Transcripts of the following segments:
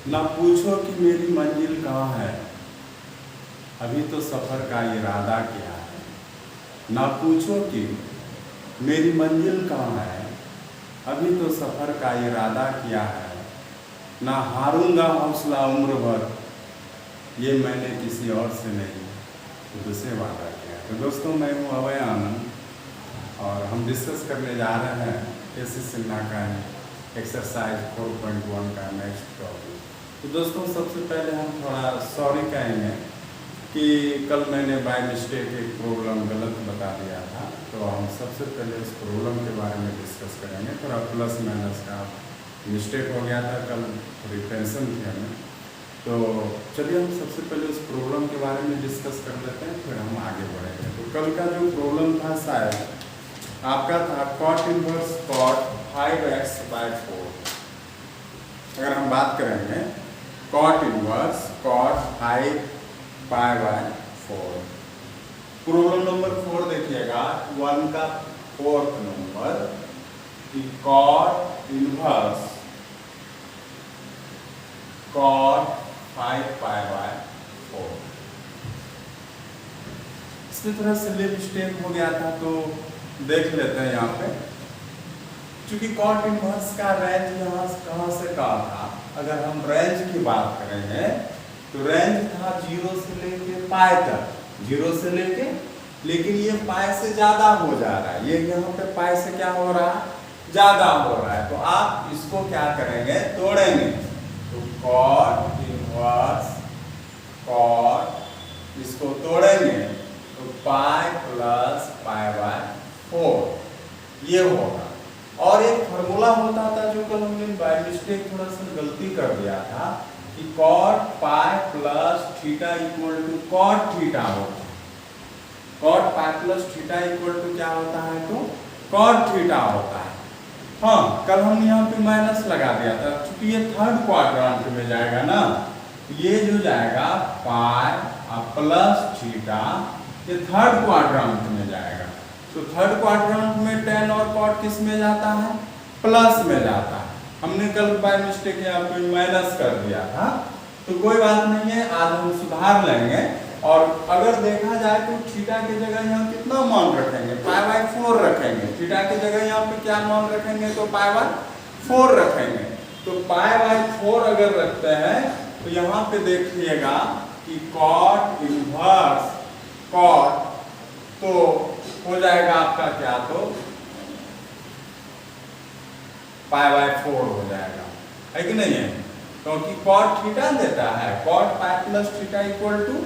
ना पूछो कि मेरी मंजिल कहाँ है, अभी तो सफ़र का इरादा क्या है। ना पूछो कि मेरी मंजिल कहाँ है, अभी तो सफ़र का इरादा क्या है। ना हारूंगा हौसला उम्र भर, ये मैंने किसी और से नहीं खुद से वादा किया। तो दोस्तों, मैं हूँ अभय आनंद और हम डिस्कस करने जा रहे हैं एस एस सिन्हा का एक्सरसाइज 4.1 का नेक्स्ट टॉपिक। तो दोस्तों, सबसे पहले हम थोड़ा सॉरी कहेंगे कि कल मैंने बाय मिस्टेक एक प्रॉब्लम गलत बता दिया था। तो हम सबसे पहले उस प्रॉब्लम के बारे में डिस्कस करेंगे। थोड़ा प्लस माइनस का मिस्टेक हो गया था कल, थोड़ी टेंशन थी हमें। तो चलिए हम सबसे पहले उस प्रॉब्लम के बारे में डिस्कस कर लेते हैं, फिर हम आगे बढ़ेंगे। तो कल का जो प्रॉब्लम था शायद आपका था cot इनवर्स cot 5x/4। अगर हम बात करेंगे cot inverse cot 5π/4, problem number 4 देखिएगा, 1 का 4th नंबर कि cot इनवर्स cot 5π/4। इसी तरह से ले मिस्टेक हो गया था, तो देख लेते हैं यहाँ पे। चूंकि cot इनवर्स का रेंज यहाँ कहाँ से कहाँ था, अगर हम रेंज की बात करेंगे तो रेंज था 0 से लेके पाई तक, 0 से लेके, लेकिन ये पाई से ज्यादा हो जा रहा है। ये यहाँ पे पाई से क्या हो रहा है, ज्यादा हो रहा है। तो आप इसको क्या करेंगे, तोड़ेंगे। तो cot इनवर्स cot, इसको तोड़ेंगे तो पाई प्लस π/4 ये होगा। और एक फॉर्मूला होता था जो कल हमने बाय मिस्टेक थोड़ा सा गलती कर दिया था कि cot pi plus theta equal to cot theta होता है। cot pi plus theta equal to क्या होता है, तो cot थीटा होता है। हाँ, कल हमने यहाँ पे माइनस लगा दिया था, क्योंकि ये थर्ड क्वाड्रेंट में जाएगा ना, ये जो जाएगा पाई प्लस थीटा, ये थर्ड क्वाड्रेंट में जाएगा। तो थर्ड क्वाड्रेंट में tan और cot किस में जाता है, प्लस में जाता है। हमने कल बाय मिस्टेक यहाँ पे माइनस कर दिया था, तो कोई बात नहीं है, आज हम सुधार लेंगे। और अगर देखा जाए तो थीटा की जगह यहाँ कितना मान रखेंगे, π/4 रखेंगे। थीटा की जगह यहाँ पे क्या मान रखेंगे, तो π/4 रखेंगे। तो π/4 अगर रखते हैं तो यहाँ पे देखिएगा कि cot इनवर्स cot तो हो जाएगा आपका क्या, तो π/4 हो जाएगा, है कि नहीं है। क्योंकि cot थीटा देता है, cot pi plus theta equal to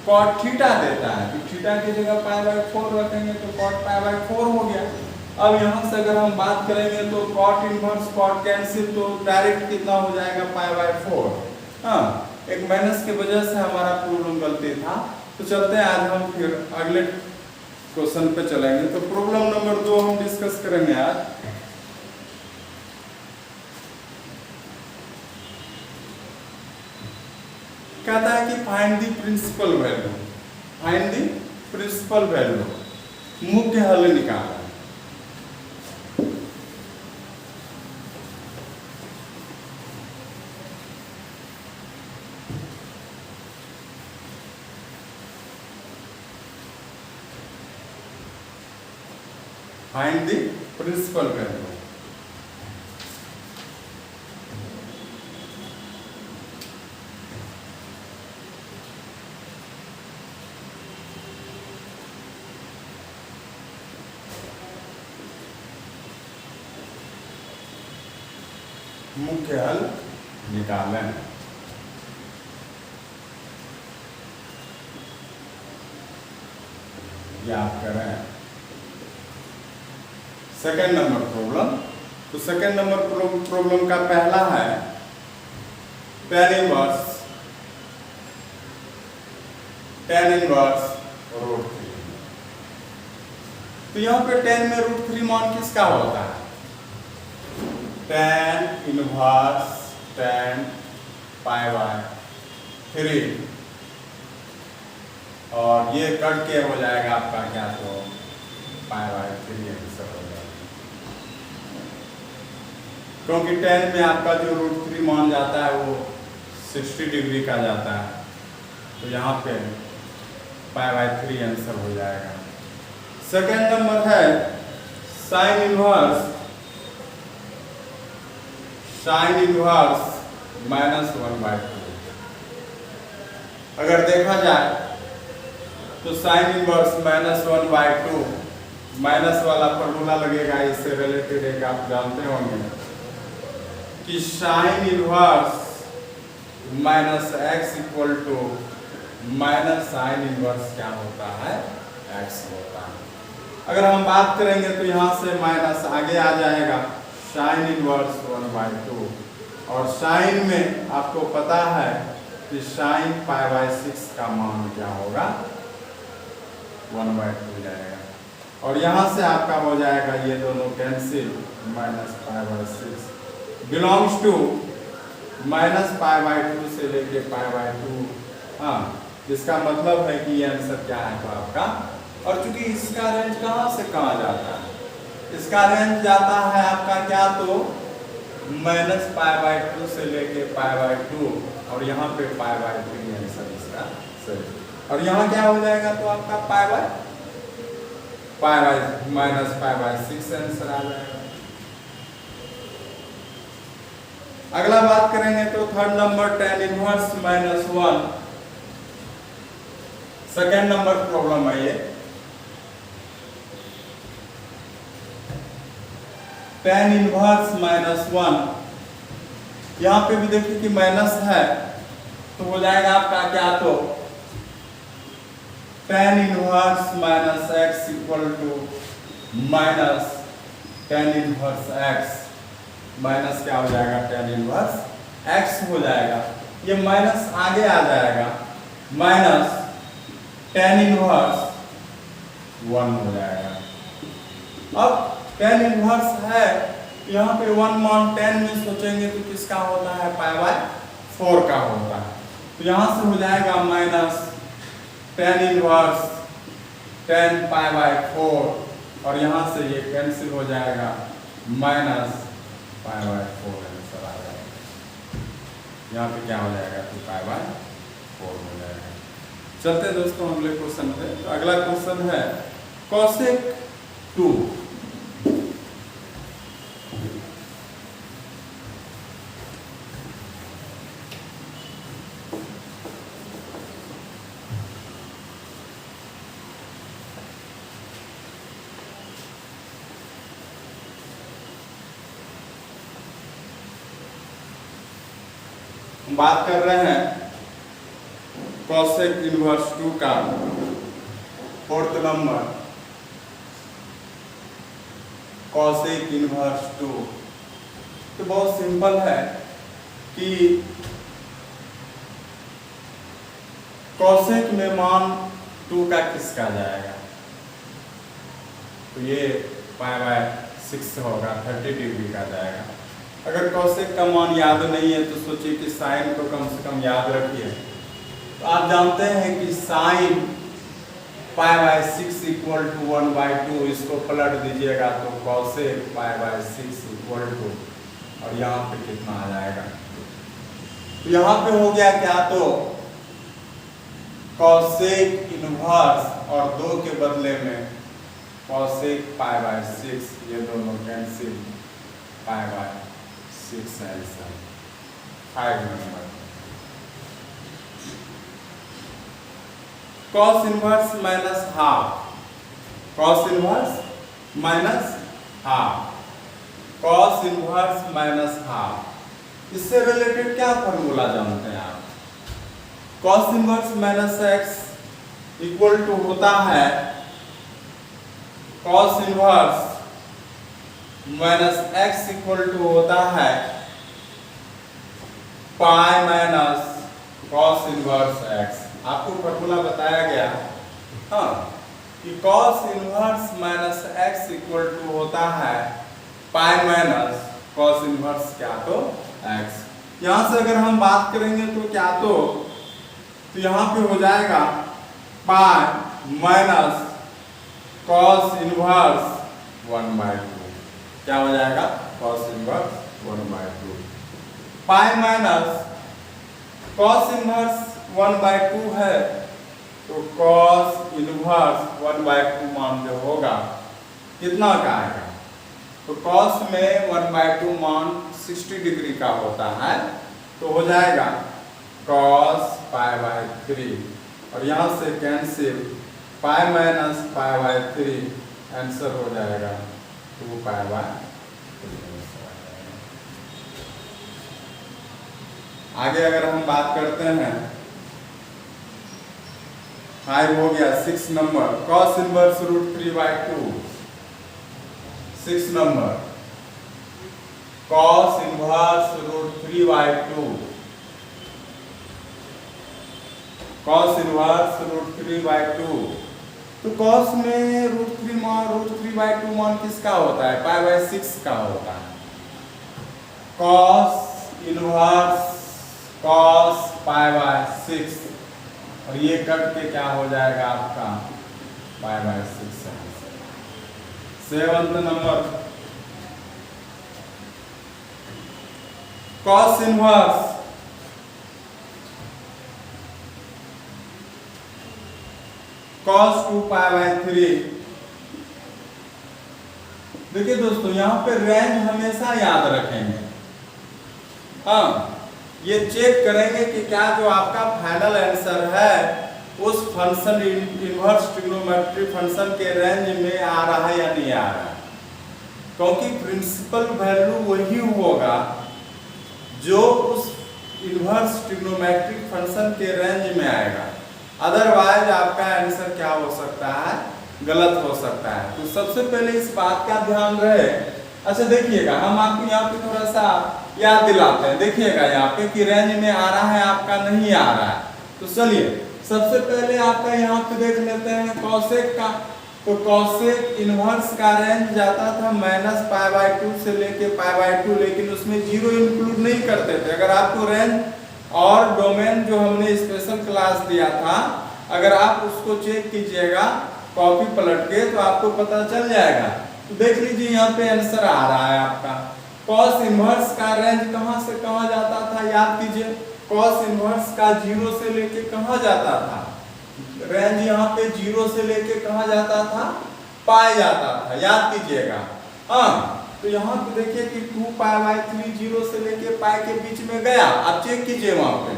cot theta देता है। तो थीटा की जगह π/4 रखेंगे तो cot π/4 हो गया। अब यहाँ से अगर हम बात करेंगे तो cot इनवर्स cot कैंसिल, तो डायरेक्ट कितना हो जाएगा, π/4। हाँ, एक माइनस की वजह से हमारा प्रॉब्लम गलती था। तो चलते हैं, आज हम फिर अगले क्वेश्चन पे चलेंगे। तो प्रॉब्लम नंबर 2 हम डिस्कस करेंगे आज। कहता है कि find the principal value, find the principal value, मुख्य हल निकालना। Find the principal value. मुख्य हल निकालें। याद करें सेकेंड नंबर प्रॉब्लम। तो सेकेंड नंबर प्रॉब्लम का पहला है tan इनवर्स √3। तो यहाँ पे tan में √3 मान किसका होता है, tan इनवर्स tan π/3, और ये कट के हो जाएगा आपका क्या, तो π/3 आंसर हो जाएगा। क्योंकि tan में आपका जो √3 मान जाता है वो 60 डिग्री का जाता है, तो यहाँ पे π/3 आंसर हो जाएगा। सेकेंड नंबर है साइन इनवर्स -1/2। अगर देखा जाए तो साइन इनवर्स -1/2 माइनस वाला फॉर्मूला लगेगा, इससे रिलेटेड एक आप जानते होंगे कि sine inverse -x equal to minus sine inverse क्या होता है, x होता है। अगर हम बात करेंगे तो यहाँ से माइनस आगे आ जाएगा, साइन इनवर्स 1/2, और साइन में आपको पता है कि साइन π/6 का मान क्या होगा, 1/2 जाएगा, और यहाँ से आपका हो जाएगा ये दोनों कैंसिल, -π/6 बिलोंग्स टू -π/2 से लेके π/2। हाँ, इसका मतलब है कि ये आंसर क्या है तो आपका, और चूंकि इसका रेंज कहाँ से कहाँ जाता है, इसका रेंज जाता है आपका क्या तो -π/2 से लेके π/2, और यहाँ पे π/3 आंसर इसका सही, और यहाँ क्या हो जाएगा तो आपका -π/6 आंसर आ जाएगा। अगला बात करेंगे तो third number tan inverse -1। Second number problem है ये, tan इनवर्स -1। यहाँ पे भी देखिए कि माइनस है, तो हो जाएगा आपका क्या तो tan inverse -x equal to minus tan inverse x, minus क्या हो जाएगा tan इनवर्स x हो जाएगा, ये माइनस आगे आ जाएगा, माइनस tan इनवर्स 1 हो जाएगा। अब tan इनवर्स है, यहाँ पे 1 मान 10 में सोचेंगे तो किसका होता है, π/4 का होता है, तो यहाँ से हो जाएगा माइनस tan इनवर्स 10 π/4, और यहाँ से ये कैंसिल हो जाएगा, माइनस π/4 आंसर आ जाएगा। यहाँ पे क्या हो जाएगा तो π/4 हो जाएगा। चलते दोस्तों अगले क्वेश्चन पे। तो अगला क्वेश्चन है cosec 2। बात कर रहे हैं cosec इनवर्स 2 का, फोर्थ नंबर cosec इनवर्स 2। तो बहुत सिंपल है कि cosec में मान 2 का किसका जाएगा, तो ये π/6 होगा, 30 डिग्री का जाएगा। अगर cosec का मान याद नहीं है तो सोचिए कि साइन को कम से कम याद रखिए। तो आप जानते हैं कि साइन π/6 इक्वल टू 1/2, इसको पलट दीजिएगा तो cosec π/6 इक्वल टू, और यहाँ पे कितना आ जाएगा, तो यहाँ पे हो गया क्या तो cosec इनवर्स और 2 के बदले में cosec π/6, ये दोनों cancel, π/6 answer. 5 number cos inverse minus half, cos inverse minus half, cos inverse minus half, इससे रिलेटेड क्या फॉर्मूला जानते हैं आप, cos inverse minus x equal to होता है cos inverse minus x equal to होता है pi minus cos inverse x। आपको फॉर्मूला बताया गया हाँ कि cos inverse minus x equal to होता है पाई माइनस cos इनवर्स क्या तो x। यहाँ से अगर हम बात करेंगे तो क्या तो यहाँ पे हो जाएगा पाई माइनस cos इनवर्स 1/2, क्या हो जाएगा cos inverse 1/2, pi minus cos inverse 1/2 है, तो कॉस इनवर्स 1/2 मान जो होगा कितना का आएगा? तो कॉस में 1/2 मान 60 डिग्री का होता है, तो हो जाएगा कॉस π/3 और यहाँ से कैंसिल पाई माइनस π/3 आंसर हो जाएगा 2π/3। आगे अगर हम बात करते हैं, 5 हो गया 6 number, cos inverse √3/2। 6 number cos inverse √3/2, cos inverse √3/2। तो कॉस में √3/2 मान किसका होता है? π/6 का होता है। कॉस इनवर्स कॉस π/6 और ये कट के क्या हो जाएगा आपका π/6। 7th number cos inverse cos 2π/3। देखिए दोस्तों, यहाँ पे रेंज हमेशा याद रखेंगे। हाँ, ये चेक करेंगे कि क्या जो आपका फाइनल आंसर है उस फंक्शन इनवर्स ट्रिग्नोमेट्री फंक्शन के रेंज में आ रहा है या नहीं आ रहा है, क्योंकि प्रिंसिपल वैल्यू वही होगा जो उस इनवर्स ट्रिग्नोमेट्रिक फंक्शन के रेंज में आएगा। अदरवाइज आपका आंसर क्या हो सकता है? गलत हो सकता है। तो सबसे पहले इस बात का ध्यान रहे। अच्छा देखिएगा, हम आपको यहाँ पे थोड़ा सा याद दिलाते हैं। देखिएगा यहाँ पे कि रेंज में आ रहा है आपका, नहीं आ रहा है। तो चलिए सबसे पहले आपका यहाँ पे देख लेते हैं कॉसेक का। तो कॉसेक इनवर्स का रेंज जाता था -π/2 से लेके π/2, लेकिन उसमें 0 इंक्लूड नहीं करते थे। अगर आपको रेंज और डोमेन जो हमने स्पेशल क्लास दिया था, अगर आप उसको चेक कीजिएगा कॉपी पलट के, तो आपको पता चल जाएगा। तो देख लीजिए यहाँ पे आंसर आ रहा है आपका। कॉस इनवर्स का रेंज कहाँ से कहाँ जाता था? याद कीजिए, कॉस इनवर्स का 0 से लेके कहाँ जाता था? रेंज यहाँ पे 0 से लेके कहाँ जाता था? पाई जाता था। याद कीजिएगा। हाँ, तो यहाँ पे देखिए कि 2π/3 0 से लेके पाई के बीच में गया। आप चेक कीजिए वहां पे।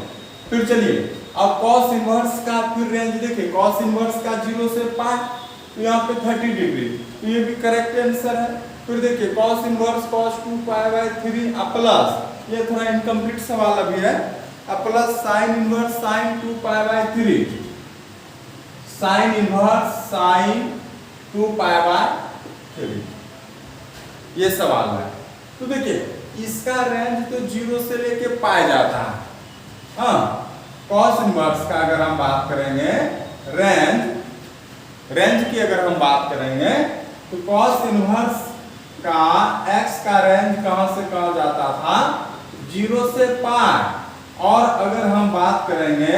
फिर चलिए अब कॉस इनवर्स का फिर रेंज देखिए, कॉस इनवर्स का 0 से पाई, तो यहाँ पे 30 डिग्री, तो ये भी करेक्ट आंसर है। फिर देखिए कॉस इनवर्स cos 2π/3 प्लस, ये थोड़ा इनकम्प्लीट सवाल अभी है, प्लस साइन इनवर्स साइन 2π/3, साइन इनवर्स साइन 2π/3, ये सवाल है। तो देखिए इसका रेंज तो 0 से लेके पाया जाता है। हाँ, कॉस इनवर्स का अगर हम बात करेंगे, रेंज की अगर हम बात करेंगे, तो कॉस इनवर्स का x का रेंज कहां से कहां जाता था? 0 से पाई। और अगर हम बात करेंगे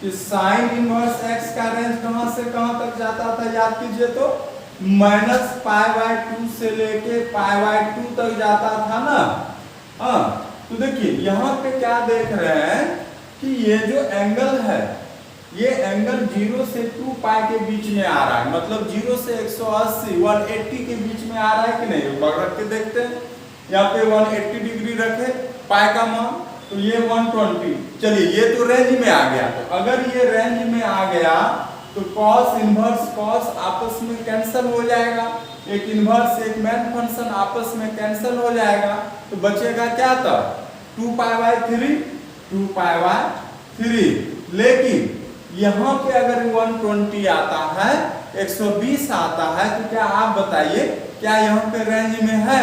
कि साइन इनवर्स x का रेंज कहां से कहां तक जाता था? याद कीजिए तो -π/2 से लेके π/2 तक जाता था ना। हाँ, तो देखिए यहाँ पे क्या देख रहे हैं कि ये जो एंगल है, ये एंगल 0 से 2π के बीच में आ रहा है। मतलब 0 से 180 के बीच में आ रहा है कि नहीं? रख के देखते हैं। यहाँ पे 180 डिग्री रखे, पाई का मान, तो ये 120। चलिए ये तो रेंज में आ गया। तो अगर ये रेंज में आ गया तो कॉस इनवर्स कॉस आपस में कैंसिल हो जाएगा, एक इनवर्स एक मेन फंक्शन आपस में कैंसिल हो जाएगा। तो बचेगा क्या? तब 2π/3 2π/3। लेकिन यहाँ पे अगर 120 आता है, 120 आता है, तो क्या आप बताइए क्या यहाँ पे रेंज में है?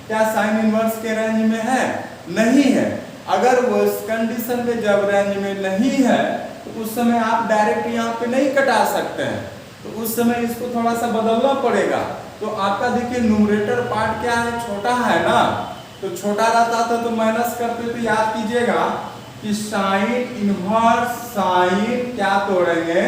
क्या साइन इनवर्स के रेंज में है? नहीं है। अगर वो इस कंडीशन में जब रेंज में नहीं है, तो उस समय आप डायरेक्ट यहाँ पे नहीं कटा सकते हैं। तो उस समय इसको थोड़ा सा बदलना पड़ेगा। तो आपका देखिए न्यूमरेटर पार्ट क्या है? छोटा है ना। तो छोटा रहता था तो माइनस करते, तो याद कीजिएगा कि साइन इनवर्स साइन क्या तोड़ेंगे?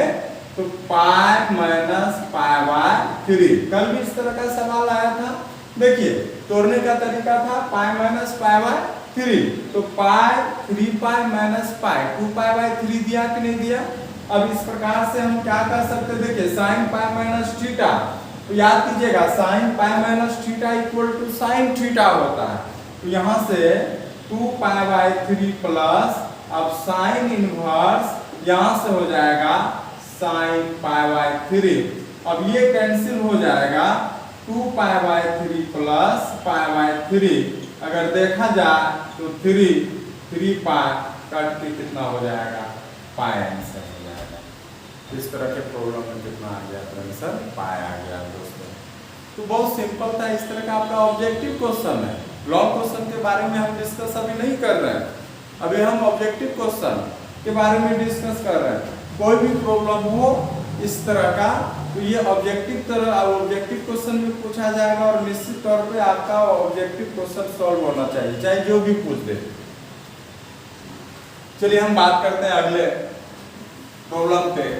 तो पाई माइनस π/3। कल भी इस तरह का सवाल आया था। देखिए तोड़ने का तरीका था पाई माइनस π/3। 3, तो पाई 3 pi minus pi 2 pi by 3 दिया कि नहीं दिया। अब इस प्रकार से हम क्या कर सकते हैं, देखिए साइन पाई माइनस थीटा, तो याद कीजिएगा sine pi minus theta equal to sine theta होता है। तो यहाँ से 2 पाई बाई 3 प्लस अब साइन इनवर्स यहाँ से हो जाएगा साइन पाई बाई 3। अब ये कैंसिल हो जाएगा 2 pi by 3 plus pi by 3। अगर देखा जाए तो 3 पाई कट के कितना हो जाएगा, पाई आंसर हो जाएगा। इस तरह के प्रॉब्लम में कितना आ गया आंसर, पाई आ गया दोस्तों। तो बहुत सिंपल था, इस तरह का आपका ऑब्जेक्टिव क्वेश्चन है। लॉन्ग क्वेश्चन के बारे में हम डिस्कस अभी नहीं कर रहे हैं, अभी हम ऑब्जेक्टिव क्वेश्चन के बारे में डिस्कस कर रहे हैं। कोई भी प्रॉब्लम हो इस तरह का तो ये ऑब्जेक्टिव क्वेश्चन भी पूछा जाएगा और निश्चित तौर पे आपका ऑब्जेक्टिव क्वेश्चन सॉल्व होना चाहिए, चाहे जो भी पूछ दे। चलिए हम बात करते हैं अगले प्रॉब्लम पे।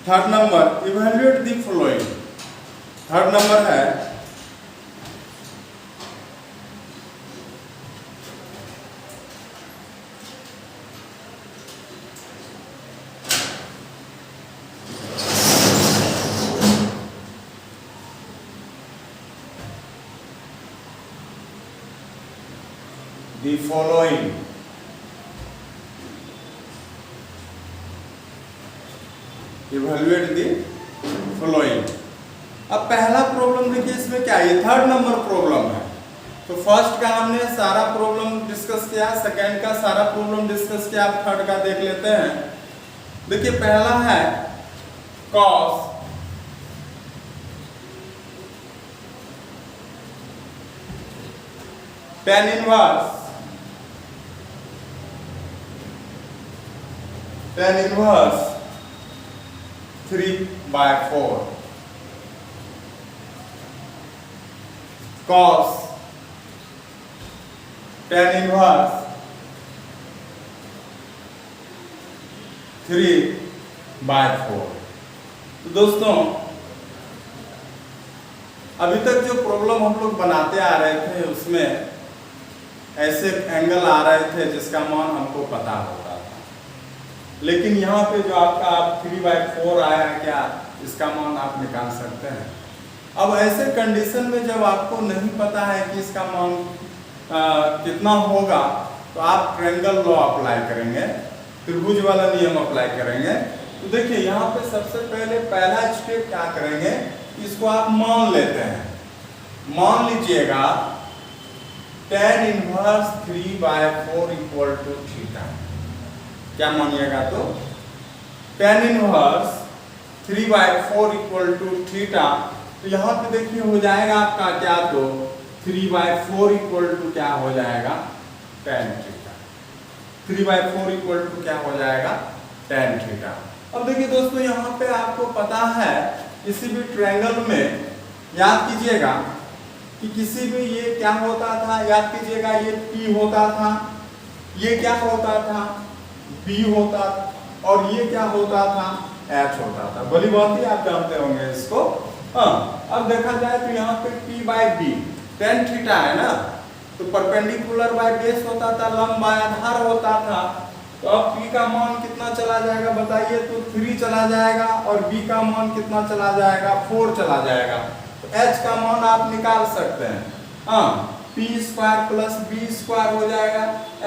Third number, evaluate the following. Third number है the following. Evaluate the following. अब पहला प्रॉब्लम देखिए, इसमें क्या है, थर्ड नंबर प्रॉब्लम है। तो फर्स्ट का हमने सारा प्रॉब्लम डिस्कस किया, सेकंड का सारा प्रॉब्लम डिस्कस किया, अब थर्ड का देख लेते हैं। देखिए पहला है cos tan inverse 3/4 cos tan inverse 3/4। तो दोस्तों अभी तक जो प्रॉब्लम हम लोग बनाते आ रहे थे उसमें ऐसे एंगल आ रहे थे जिसका मान हमको पता होता था, लेकिन यहाँ पे जो आपका 3/4 आया है, क्या इसका मान आप निकाल सकते हैं। अब ऐसे कंडीशन में जब आपको नहीं पता है कि इसका मान कितना होगा, तो आप ट्रायंगल लॉ अप्लाई करेंगे, त्रिभुज वाला नियम अप्लाई करेंगे। तो देखिए यहाँ पे सबसे पहले पहला स्टेप क्या करेंगे, इसको आप मान लेते हैं। मान लीजिएगा tan inverse 3/4 equal to theta. क्या मानिएगा, तो tan inverse 3/4 equal to theta. तो यहाँ पे देखिए हो जाएगा आपका क्या, तो 3/4 इक्वल टू क्या हो जाएगा, tan थीटा। 3/4 इक्वल टू क्या हो जाएगा, tan थीटा। अब देखिए दोस्तों यहाँ पे आपको पता है किसी भी ट्रायंगल में याद कीजिएगा कि किसी भी ये क्या होता था, याद कीजिएगा ये P होता था, ये क्या होता था, B होता था, और ये क्या होता था, H होता था। भली बात ही आप जानते होंगे इसको। हाँ, अब देखा जाए तो यहाँ पे P/B tan थीटा है ना, तो परपेंडिकुलर बाय बेस होता था, लंब बाय आधार होता था। तो अब P का मान कितना चला जाएगा बताइए, तो 3 चला जाएगा, और B का मान कितना चला जाएगा, 4 चला जाएगा। तो H का मान आप निकाल सकते हैं। हाँ, P² प्लस B² हो जाएगा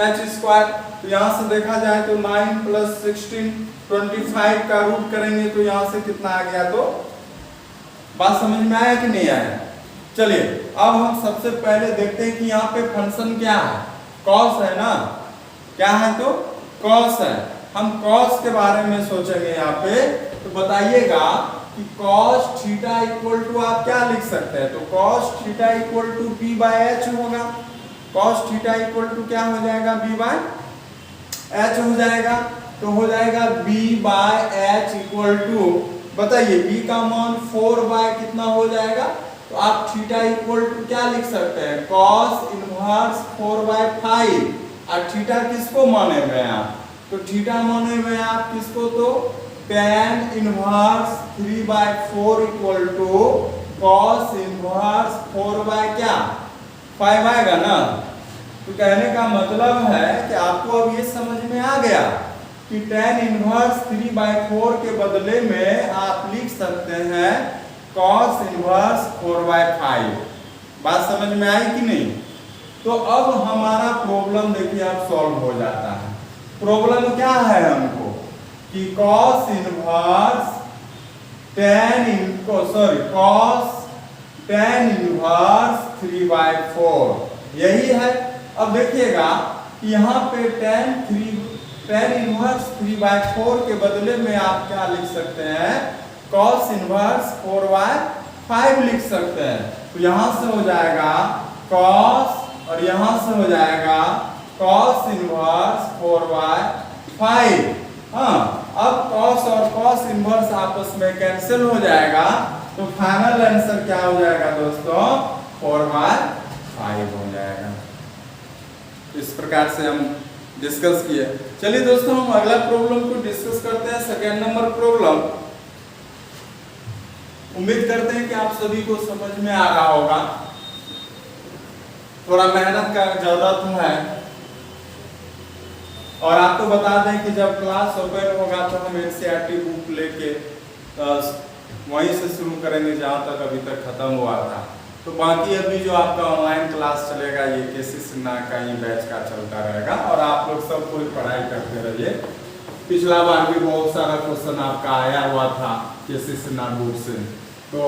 H²। तो यहाँ से देखा जाए तो 9 + 16 25 का रूट करेंगे तो यहाँ से कितना आ गया, तो बात समझ में आया कि नहीं आया। चलिए अब हम सबसे पहले देखते हैं कि यहाँ पे फंक्शन क्या है, cos है ना, क्या है, तो cos है। हम cos के बारे में सोचेंगे यहाँ पे, तो बताइएगा कि cos थीटा इक्वल टू आप क्या लिख सकते हैं, तो cos theta equal to B/H होगा। cos थीटा इक्वल टू क्या हो जाएगा, B/H हो जाएगा। तो हो जाएगा B/H इक्वल टू बताइए b का मान 4 बाय कितना हो जाएगा, तो आप थीटा इक्वल टू क्या लिख सकते हैं, cos इनवर्स 4 बाय 5। और थीटा किसको माने हुए हैं आप, तो थीटा माने हुए हैं आप किसको, तो tan inverse 3 by 4 equal to cos inverse 4 by क्या 5 आएगा ना। तो कहने का मतलब है कि आपको अब ये समझ में आ गया कि tan इनवर्स 3 बाय 4 के बदले में आप लिख सकते हैं cos इनवर्स 4 बाय 5। बात समझ में आई कि नहीं। तो अब हमारा प्रॉब्लम देखिए अब सॉल्व हो जाता है। प्रॉब्लम क्या है हमको कि cos inverse tan inverse 3 by 4 यही है। अब देखिएगा यहाँ पे tan इनवर्स 3 बाय 4 के बदले में आप क्या लिख सकते हैं, cos इनवर्स 4 बाय 5 लिख सकते हैं। तो यहाँ से हो जाएगा cos और यहाँ से हो जाएगा cos इनवर्स 4 बाय 5। हाँ, अब cos और cos इनवर्स आपस में कैंसिल हो जाएगा, तो फाइनल आंसर क्या हो जाएगा दोस्तों, 4 बाय 5 हो जाएगा। इस प्रकार से हम डिस्कस किए। चलिए दोस्तों हम अगला प्रॉब्लम को डिस्कस करते हैं, सेकेंड नंबर प्रॉब्लम। उम्मीद करते हैं कि आप सभी को समझ में आ रहा होगा। थोड़ा मेहनत का जरूरत है। और आपको बता दें कि जब क्लास ओपन होगा तो हम एनसीईआरटी बुक लेके वहीं से शुरू करेंगे जहाँ तक अभी तक खत्म हुआ था। तो बाकी अभी जो आपका ऑनलाइन क्लास चलेगा ये केसी सिन्हा का ही बैच का चलता रहेगा और आप लोग सब पूरी पढ़ाई करते रहिए। पिछला बार भी बहुत सारा क्वेश्चन आपका आया हुआ था केसी सिन्हा बुक से। तो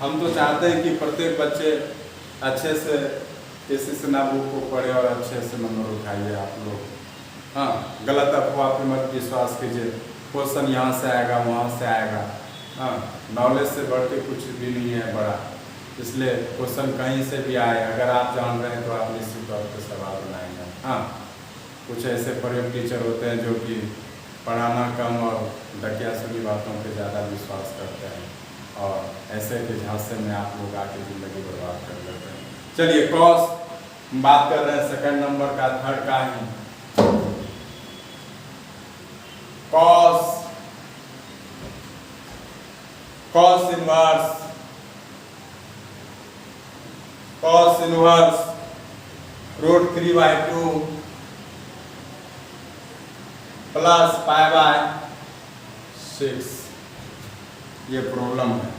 हम तो चाहते हैं कि प्रत्येक बच्चे अच्छे से केसी सिन्हा बुक को पढ़े और अच्छे से नंबर उठाइए आप लोग। हाँ, गलत अफवाह पे मत विश्वास कीजिए। क्वेश्चन यहाँ से आएगा वहाँ से आएगा। हाँ, नॉलेज से बढ़ के कुछ भी नहीं है बड़ा, इसलिए क्वेश्चन कहीं से भी आए अगर आप जान रहे हैं तो आप निश्चित तौर पर सवाल बनाएंगे। हाँ, कुछ ऐसे प्रयोग टीचर होते हैं जो कि पढ़ाना कम और डकियासुनी बातों पे ज़्यादा विश्वास करते हैं और ऐसे के झांसे में आप लोग आके ज़िंदगी बर्बाद कर लेते हैं। चलिए कॉस बात कर रहे हैं सेकंड नंबर का, थर्ड का ही cos inverse root 3 by 2 plus pi by 6 ये प्रॉब्लम है।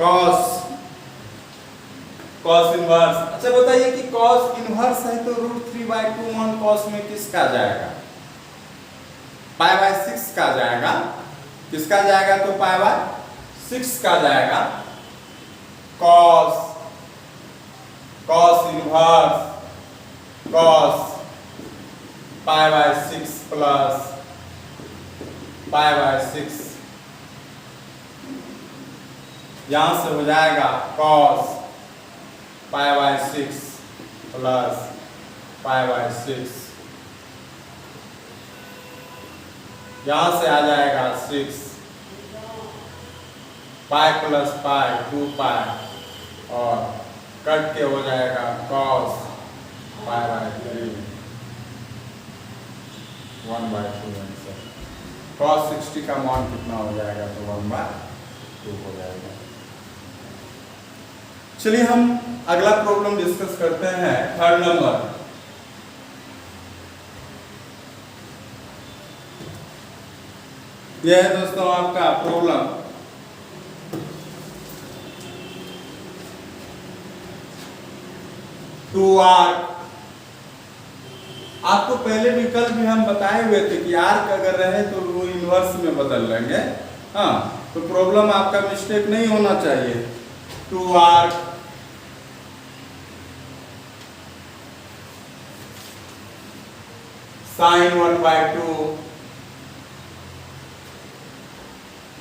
cos इनवर्स, अच्छा बताइए कि cos इनवर्स है तो रूट 3 बाय 2 मान cos में किसका जाएगा, पाई बाय 6 का जाएगा। किसका जाएगा, तो पाई बाय 6 का जाएगा। cos inverse cos pi by 6 plus pi by 6 यहां से हो जाएगा cos pi by 6 plus pi by 6, यहां से आ जाएगा 6 पाई प्लस पाई 2 पाई और कट के हो जाएगा cos pi by 3 1 by 2 answer. cos 60 का मान कितना हो जाएगा, तो 1 बाय 2 हो जाएगा। चलिए हम अगला प्रॉब्लम डिस्कस करते हैं, थर्ड नंबर। यह है दोस्तों आपका प्रॉब्लम। टू आर्क, आपको पहले विकल्प भी हम बताए हुए थे कि आर्क अगर रहे तो वो इनवर्स में बदल लेंगे। हाँ, तो प्रॉब्लम आपका मिस्टेक नहीं होना चाहिए। Two arc sine 1 by 2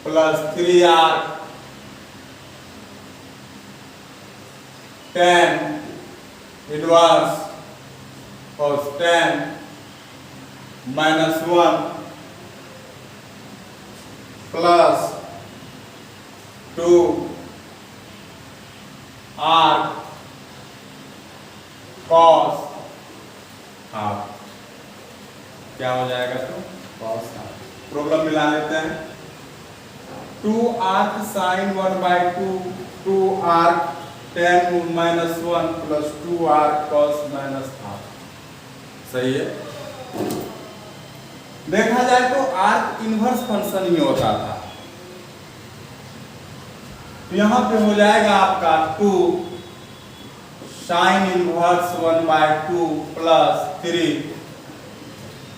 plus 3 arc tan inverse cos tan -1 plus 2 arc cos half. क्या हो जाएगा तो कॉस हाफ। प्रॉब्लम मिला लेते हैं। 2 arc sine 1/2 2 arc tan -1 plus 2 arc cos half. सही है। देखा जाए तो आर्क इनवर्स फंक्शन ही होता था। तो यहां पे हो जाएगा आपका 2 sine inverse 1/2 plus 3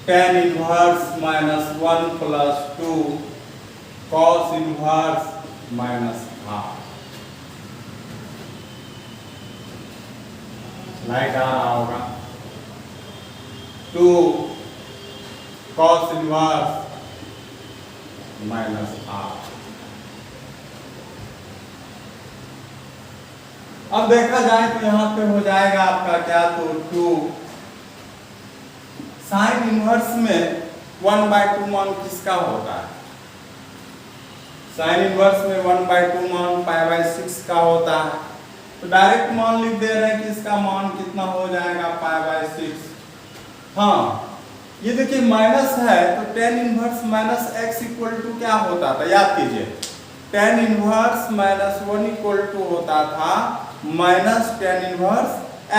tan inverse -1 plus 2 cos inverse -half. Light आ रहा होगा। 2 cos इनवर्स -हाफ। अब देखा जाए तो यहां पे हो जाएगा आपका क्या तो 2 साइन इनवर्स में 1/2 मान किसका होता है? साइन इनवर्स में 1/2 मान π/6 का होता है। तो डायरेक्ट मान लिख दे रहे हैं कि इसका मान कितना हो जाएगा π/6। हाँ, ये देखिए माइनस है तो tan inverse -x equal to क्या होता था? याद कीजिए, tan इनवर्स -1 इक्वल टू होता था माइनस tan इनवर्स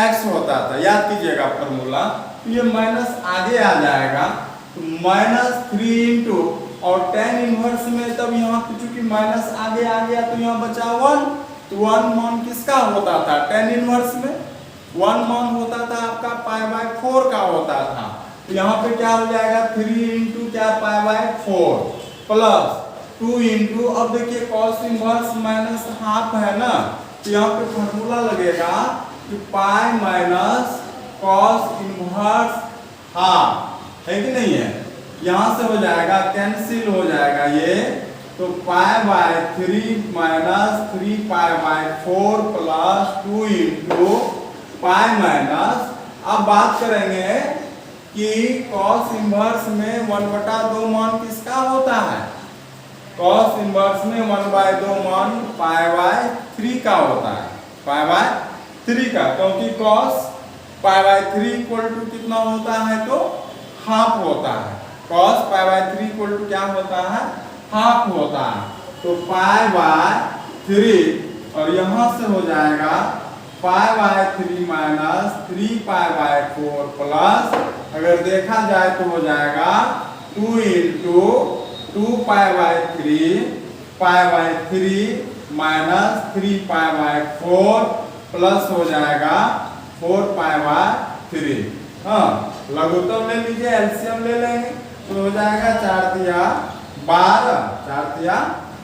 x होता था। याद कीजिएगा फॉर्मूला। तो ये माइनस आगे आ जाएगा तो -3 इंटू और tan इनवर्स में तब यहाँ चूंकि माइनस आगे आ गया तो यहाँ बचा 1। तो 1 मान किसका होता था? tan इनवर्स में 1 मान होता था आपका π/4 का होता था। तो यहाँ पे क्या हो जाएगा 3 इंटू क्या π/4 प्लस 2 इंटू, अब देखिए cos इनवर्स -हाफ है ना, तो यहाँ पे फॉर्मूला लगेगा कि पाई माइनस cos इनवर्स हाफ, है कि नहीं है? यहाँ से हो जाएगा कैंसिल हो जाएगा ये, तो π/3 minus 3π/4 plus 2 into pi minus. अब बात करेंगे कि cos इनवर्स में 1/2 मान किसका होता है? cos इनवर्स में 1/2 मान π/3 का होता है, π/3 का, क्योंकि cos π/3 इक्वल टू कितना होता है तो हाफ होता है। cos π/3 इक्वल टू क्या होता है? हाफ होता है। तो π/3 और यहां से हो जाएगा π/3 माइनस 3π/4 प्लस, अगर देखा जाए तो हो जाएगा 2 इंटू 2π/3 π/3 माइनस 3π/4 प्लस हो जाएगा 4π/3। हाँ, लघुत्तम ले लीजिए, एलसीएम ले लेंगे तो हो जाएगा 4 तिया 12, 4 तिया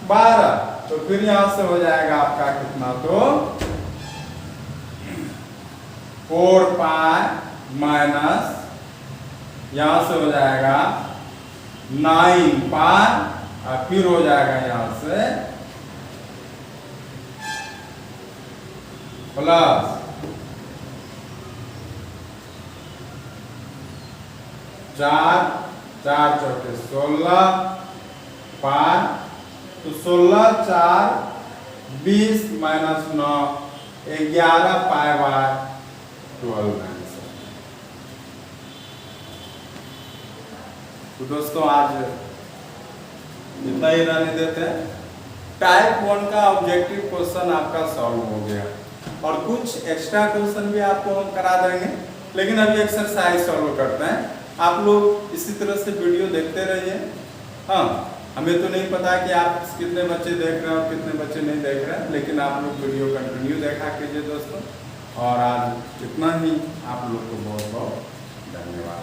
12। तो फिर यहां से हो जाएगा आपका कितना तो 4π माइनस यहां से हो जाएगा 9π और फिर हो जाएगा यहां से प्लस 4 4 चौके 16 5, तो 16 4 20 माइनस 9 11π/12 आंसर। तो दोस्तों आज इतना ही रहने देते हैं। टाइप 1 का ऑब्जेक्टिव क्वेश्चन आपका सॉल्व हो गया और कुछ एक्स्ट्रा क्वेश्चन भी आपको हम करा देंगे, लेकिन अभी एक्सरसाइज सॉल्व करते हैं। आप लोग इसी तरह से वीडियो देखते रहिए। हाँ, हमें तो नहीं पता कि आप कितने बच्चे देख रहे हैं और कितने बच्चे नहीं देख रहे हैं, लेकिन आप लोग वीडियो कंटिन्यू देखा कीजिए दोस्तों। और आज इतना ही, आप लोग को बहुत बहुत धन्यवाद।